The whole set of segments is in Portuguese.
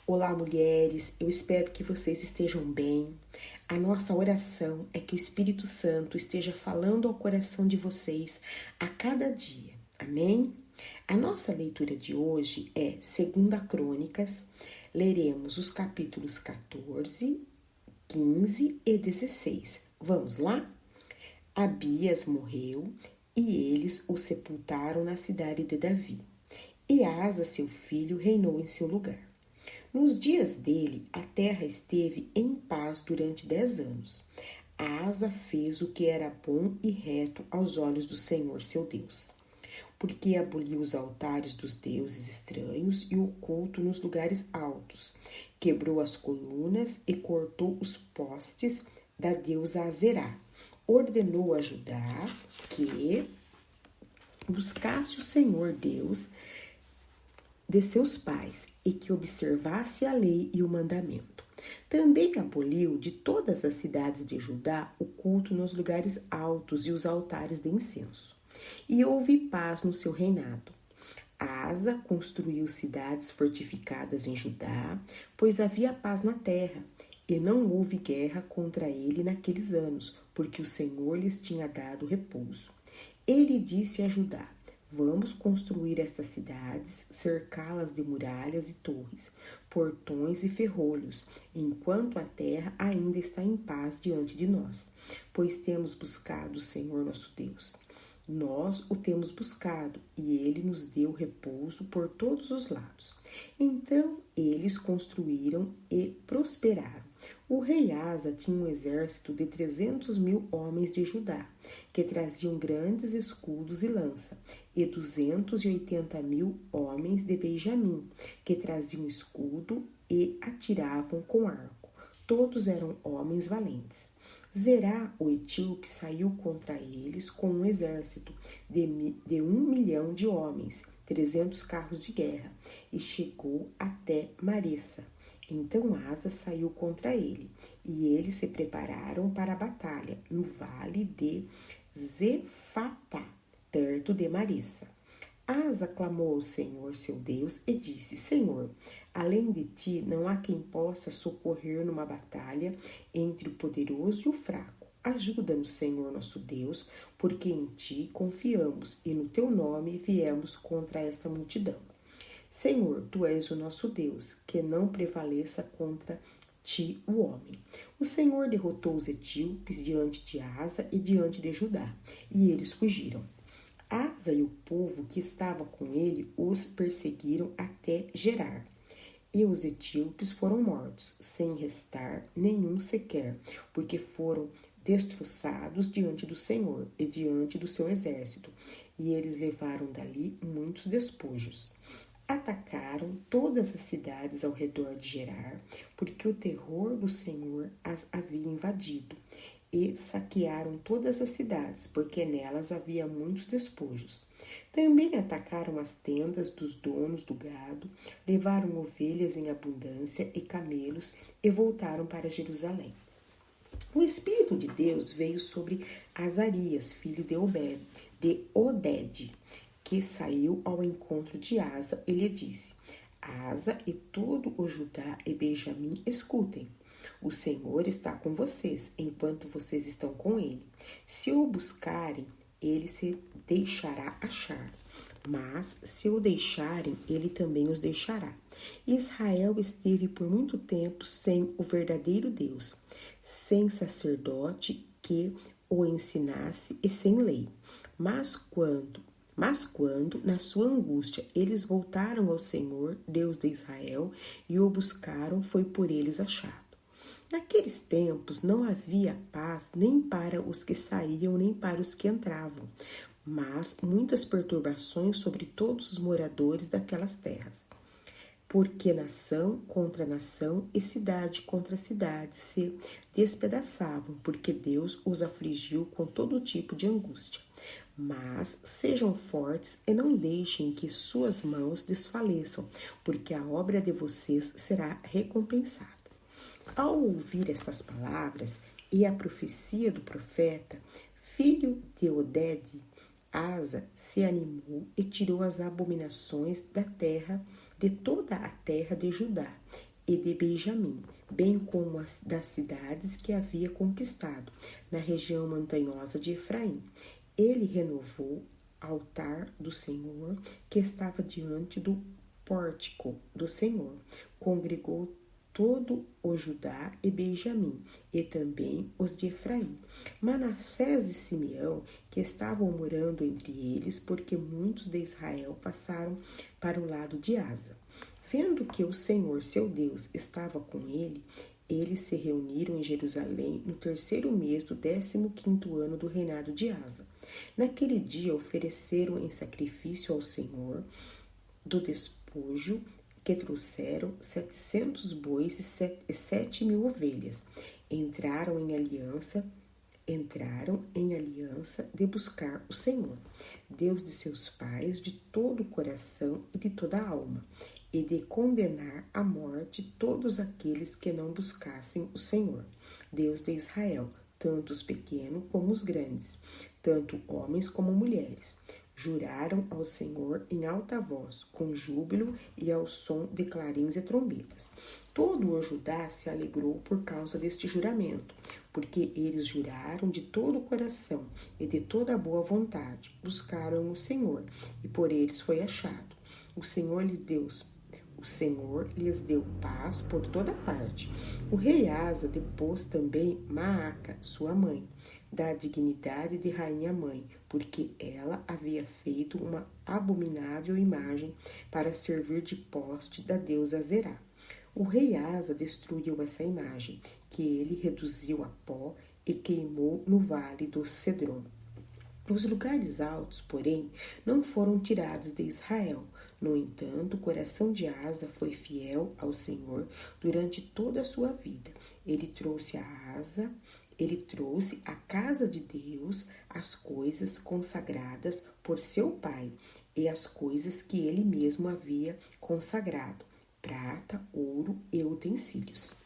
Olá, mulheres, eu espero que vocês estejam bem. A nossa oração é que o Espírito Santo esteja falando ao coração de vocês a cada dia. Amém? A nossa leitura de hoje é 2 Crônicas. Leremos os capítulos 14, 15 e 16. Vamos lá? Abias morreu e eles o sepultaram na cidade de Davi. E Asa, seu filho, reinou em seu lugar. Nos dias dele, a terra esteve em paz durante 10 anos. Asa fez o que era bom e reto aos olhos do Senhor, seu Deus, porque aboliu os altares dos deuses estranhos e o culto nos lugares altos, quebrou as colunas e cortou os postes da deusa Azerá. Ordenou a Judá que buscasse o Senhor Deus de seus pais e que observasse a lei e o mandamento. Também aboliu de todas as cidades de Judá o culto nos lugares altos e os altares de incenso. E houve paz no seu reinado. Asa construiu cidades fortificadas em Judá, pois havia paz na terra, e não houve guerra contra ele naqueles anos, porque o Senhor lhes tinha dado repouso. Ele disse a Judá: vamos construir estas cidades, cercá-las de muralhas e torres, portões e ferrolhos, enquanto a terra ainda está em paz diante de nós, pois temos buscado o Senhor nosso Deus. Nós o temos buscado e ele nos deu repouso por todos os lados. Então eles construíram e prosperaram. O rei Asa tinha um exército de 300.000 homens de Judá, que traziam grandes escudos e lança, e 280.000 homens de Benjamim, que traziam escudo e atiravam com arco. Todos eram homens valentes. Zerá, o etíope, saiu contra eles com um exército de 1 milhão de homens, 300 carros de guerra, e chegou até Maressa. Então Asa saiu contra ele, e eles se prepararam para a batalha no vale de Zefatá, perto de Maressa. Asa clamou ao Senhor, seu Deus, e disse: Senhor, além de ti não há quem possa socorrer numa batalha entre o poderoso e o fraco. Ajuda-nos, Senhor nosso Deus, porque em ti confiamos e no teu nome viemos contra esta multidão. Senhor, tu és o nosso Deus, que não prevaleça contra ti o homem. O Senhor derrotou os etíopes diante de Asa e diante de Judá, e eles fugiram. Asa e o povo que estava com ele os perseguiram até Gerar. E os etíopes foram mortos, sem restar nenhum sequer, porque foram destroçados diante do Senhor e diante do seu exército, e eles levaram dali muitos despojos. Atacaram todas as cidades ao redor de Gerar, porque o terror do Senhor as havia invadido, e saquearam todas as cidades, porque nelas havia muitos despojos. Também atacaram as tendas dos donos do gado, levaram ovelhas em abundância e camelos e voltaram para Jerusalém. O Espírito de Deus veio sobre Azarias, filho de Oded, que saiu ao encontro de Asa e lhe disse: Asa e todo o Judá e Benjamim, escutem. O Senhor está com vocês, enquanto vocês estão com ele. Se o buscarem, ele se deixará achar. Mas, se o deixarem, ele também os deixará. Israel esteve por muito tempo sem o verdadeiro Deus, sem sacerdote que o ensinasse e sem lei. Mas quando, na sua angústia, eles voltaram ao Senhor, Deus de Israel, e o buscaram, foi por eles achado. Naqueles tempos não havia paz nem para os que saíam, nem para os que entravam, mas muitas perturbações sobre todos os moradores daquelas terras. Porque nação contra nação e cidade contra cidade se despedaçavam, porque Deus os afligiu com todo tipo de angústia. Mas sejam fortes e não deixem que suas mãos desfaleçam, porque a obra de vocês será recompensada. Ao ouvir estas palavras e a profecia do profeta, filho de Oded, Asa se animou e tirou as abominações da terra, de toda a terra de Judá, e de Benjamim, bem como as das cidades que havia conquistado na região montanhosa de Efraim. Ele renovou o altar do Senhor que estava diante do pórtico do Senhor. Congregou todo o Judá e Benjamim, e também os de Efraim, Manassés e Simeão, que estavam morando entre eles, porque muitos de Israel passaram para o lado de Asa. Vendo que o Senhor, seu Deus, estava com ele, eles se reuniram em Jerusalém no 3º mês do 15º ano do reinado de Asa. Naquele dia ofereceram em sacrifício ao Senhor do despojo que trouxeram 700 bois e 7.000 ovelhas. Entraram em aliança de buscar o Senhor, Deus de seus pais, de todo o coração e de toda a alma, e de condenar à morte todos aqueles que não buscassem o Senhor, Deus de Israel, tanto os pequenos como os grandes, tanto homens como mulheres. Juraram ao Senhor em alta voz, com júbilo e ao som de clarins e trombetas. Todo o Judá se alegrou por causa deste juramento, porque eles juraram de todo o coração e de toda a boa vontade, buscaram o Senhor, e por eles foi achado. O Senhor lhes deu paz por toda parte. O rei Asa depôs também Maaca, sua mãe, da dignidade de rainha-mãe, porque ela havia feito uma abominável imagem para servir de poste da deusa Zerá. O rei Asa destruiu essa imagem, que ele reduziu a pó e queimou no vale do Cedron. Os lugares altos, porém, não foram tirados de Israel. No entanto, o coração de Asa foi fiel ao Senhor durante toda a sua vida. Ele trouxe à casa de Deus as coisas consagradas por seu pai e as coisas que ele mesmo havia consagrado, prata, ouro e utensílios.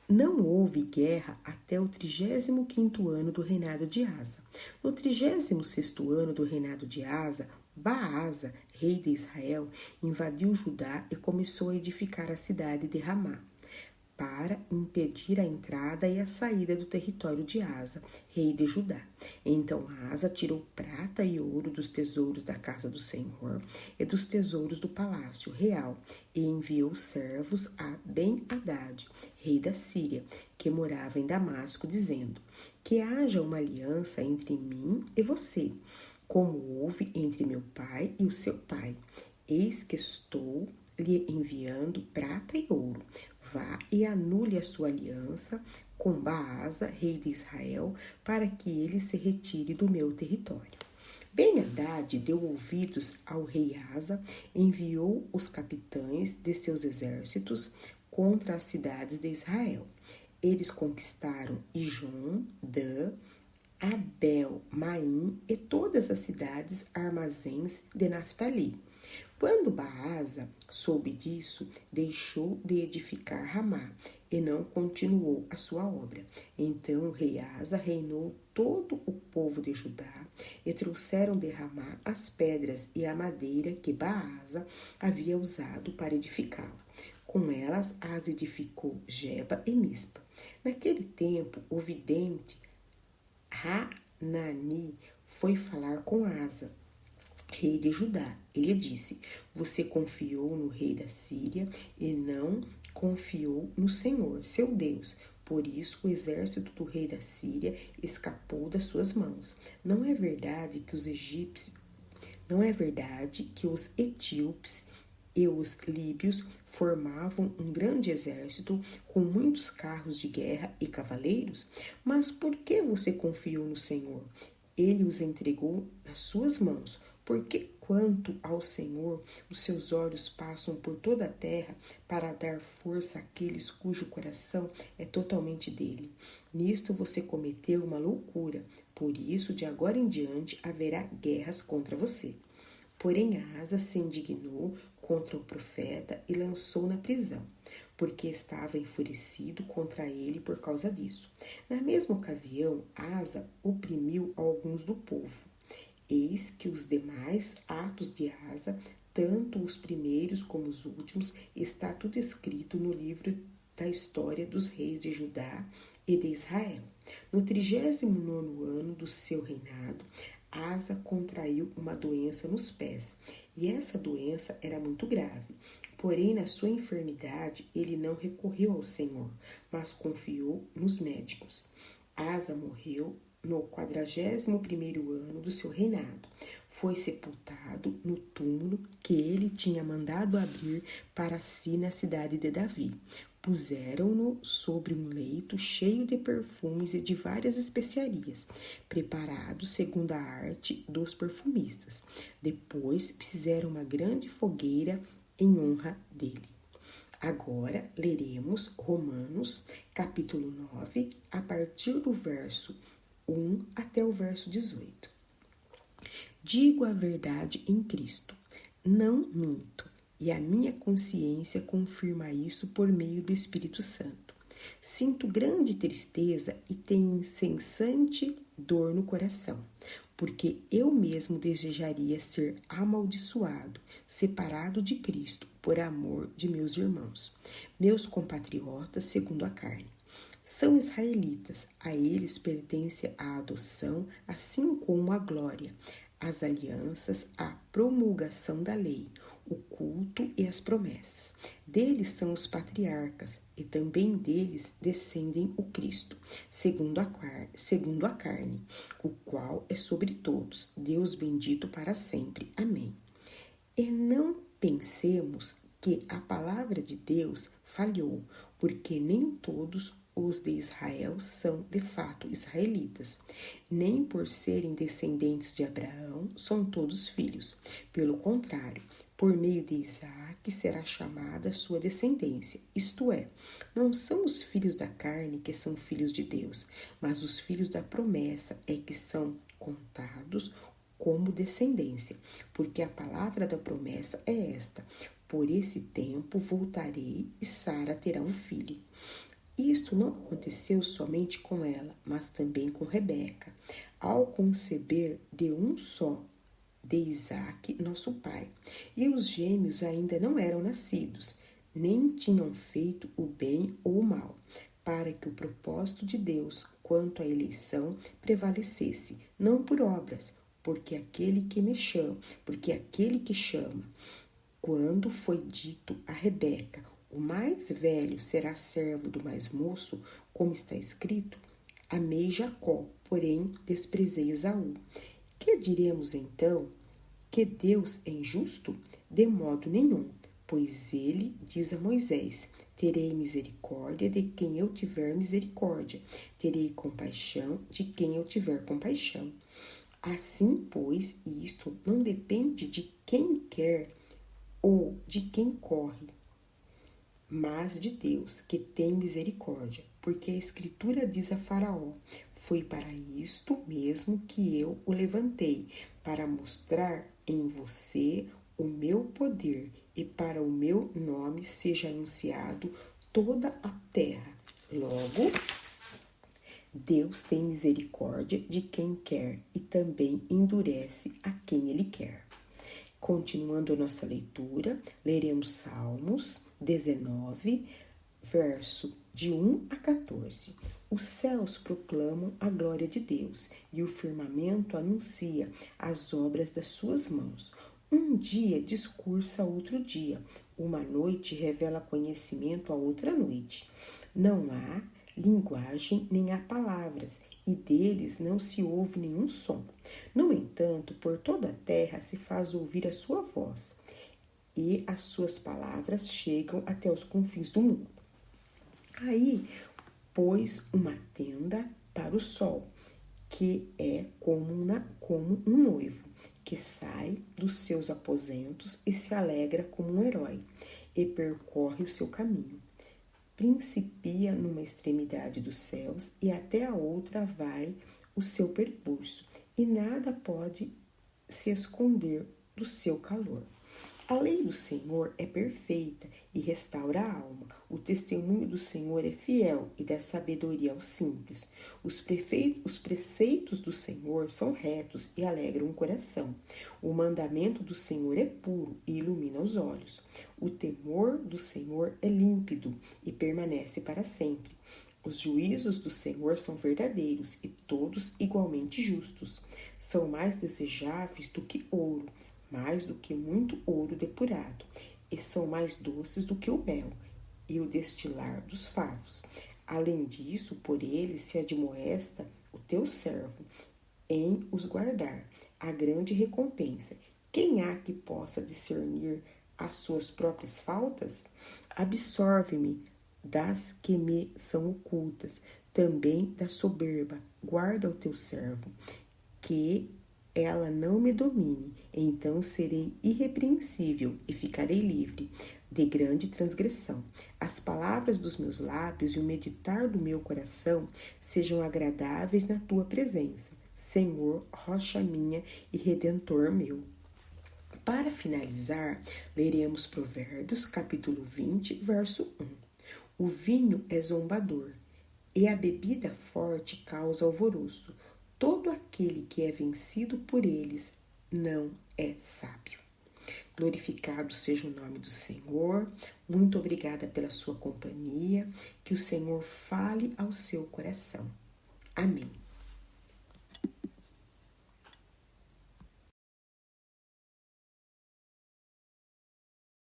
Não houve guerra até o 35º ano do reinado de Asa. No 36º ano do reinado de Asa, Baasa, rei de Israel, invadiu Judá e começou a edificar a cidade de Ramá, para impedir a entrada e a saída do território de Asa, rei de Judá. Então Asa tirou prata e ouro dos tesouros da casa do Senhor e dos tesouros do palácio real e enviou servos a Ben-Hadad, rei da Síria, que morava em Damasco, dizendo: que haja uma aliança entre mim e você, como houve entre meu pai e o seu pai. Eis que estou lhe enviando prata e ouro. Vá e anule a sua aliança com Baasa, rei de Israel, para que ele se retire do meu território. Ben-Hadad deu ouvidos ao rei Asa, enviou os capitães de seus exércitos contra as cidades de Israel. Eles conquistaram Ijon, Dan, Abel-Maim e todas as cidades armazéns de Naftali. Quando Baasa soube disso, deixou de edificar Ramá e não continuou a sua obra. Então o rei Asa reinou todo o povo de Judá e trouxeram de Ramá as pedras e a madeira que Baasa havia usado para edificá-la. Com elas, Asa edificou Geba e Mispa. Naquele tempo, o vidente Hanani foi falar com Asa, rei de Judá. Ele disse: você confiou no rei da Síria e não confiou no Senhor, seu Deus. Por isso o exército do rei da Síria escapou das suas mãos. Não é verdade que os etíopes e os líbios formavam um grande exército com muitos carros de guerra e cavaleiros? Mas por que você confiou no Senhor? Ele os entregou nas suas mãos. Porque quanto ao Senhor, os seus olhos passam por toda a terra para dar força àqueles cujo coração é totalmente dele. Nisto você cometeu uma loucura, por isso de agora em diante haverá guerras contra você. Porém Asa se indignou contra o profeta e lançou na prisão, porque estava enfurecido contra ele por causa disso. Na mesma ocasião, Asa oprimiu alguns do povo. Eis que os demais atos de Asa, tanto os primeiros como os últimos, está tudo escrito no livro da história dos reis de Judá e de Israel. No 39º ano do seu reinado, Asa contraiu uma doença nos pés, e essa doença era muito grave. Porém, na sua enfermidade, ele não recorreu ao Senhor, mas confiou nos médicos. Asa morreu no 41º ano do seu reinado. Foi sepultado no túmulo que ele tinha mandado abrir para si na cidade de Davi. Puseram-no sobre um leito cheio de perfumes e de várias especiarias, preparados segundo a arte dos perfumistas. Depois fizeram uma grande fogueira em honra dele. Agora leremos Romanos, capítulo 9, a partir do verso 1 até o verso 18. Digo a verdade em Cristo, não minto, e a minha consciência confirma isso por meio do Espírito Santo. Sinto grande tristeza e tenho incessante dor no coração, porque eu mesmo desejaria ser amaldiçoado, separado de Cristo, por amor de meus irmãos, meus compatriotas segundo a carne. São israelitas, a eles pertence a adoção, assim como a glória, as alianças, a promulgação da lei, o culto e as promessas. Deles são os patriarcas, e também deles descendem o Cristo, segundo a carne, o qual é sobre todos, Deus bendito para sempre. Amém. E não pensemos que a palavra de Deus falhou, porque nem todos os de Israel são de fato israelitas, nem por serem descendentes de Abraão são todos filhos. Pelo contrário, por meio de Isaque será chamada a sua descendência, isto é, não são os filhos da carne que são filhos de Deus, mas os filhos da promessa é que são contados como descendência, porque a palavra da promessa é esta: por esse tempo voltarei e Sara terá um filho. Isto não aconteceu somente com ela, mas também com Rebeca, ao conceber de um só, de Isaque, nosso pai. E os gêmeos ainda não eram nascidos, nem tinham feito o bem ou o mal, para que o propósito de Deus quanto à eleição prevalecesse, não por obras, porque aquele que chama, quando foi dito a Rebeca, o mais velho será servo do mais moço, como está escrito, amei Jacó, porém desprezei Esaú. Que diremos então? Que Deus é injusto? De modo nenhum, pois ele diz a Moisés, terei misericórdia de quem eu tiver misericórdia, terei compaixão de quem eu tiver compaixão. Assim, pois, isto não depende de quem quer ou de quem corre, mas de Deus, que tem misericórdia, porque a Escritura diz a Faraó, foi para isto mesmo que eu o levantei, para mostrar em você o meu poder, e para o meu nome seja anunciado toda a terra. Logo, Deus tem misericórdia de quem quer e também endurece a quem ele quer. Continuando a nossa leitura, leremos Salmos 19, verso de 1 a 14. Os céus proclamam a glória de Deus e o firmamento anuncia as obras das suas mãos. Um dia discursa a outro dia, uma noite revela conhecimento a outra noite. Não há linguagem nem há palavras, e deles não se ouve nenhum som. No entanto, por toda a terra se faz ouvir a sua voz, e as suas palavras chegam até os confins do mundo. Aí pôs uma tenda para o sol, que é como um noivo, que sai dos seus aposentos e se alegra como um herói, e percorre o seu caminho. Principia numa extremidade dos céus e até a outra vai o seu percurso, e nada pode se esconder do seu calor. A lei do Senhor é perfeita e restaura a alma. O testemunho do Senhor é fiel e dá sabedoria aos simples. Os preceitos do Senhor são retos e alegram o coração. O mandamento do Senhor é puro e ilumina os olhos. O temor do Senhor é límpido e permanece para sempre. Os juízos do Senhor são verdadeiros e todos igualmente justos. São mais desejáveis do que ouro, mais do que muito ouro depurado, e são mais doces do que o mel e o destilar dos favos. Além disso, por eles se admoesta o teu servo em os guardar a grande recompensa. Quem há que possa discernir as suas próprias faltas? Absorve-me das que me são ocultas, também da soberba. Guarda o teu servo, que ela não me domine, então serei irrepreensível e ficarei livre de grande transgressão. As palavras dos meus lábios e o meditar do meu coração sejam agradáveis na tua presença, Senhor, rocha minha e redentor meu. Para finalizar, leremos Provérbios, capítulo 20, verso 1. O vinho é zombador e a bebida forte causa alvoroço. Todo aquele que é vencido por eles não é sábio. Glorificado seja o nome do Senhor. Muito obrigada pela sua companhia. Que o Senhor fale ao seu coração. Amém.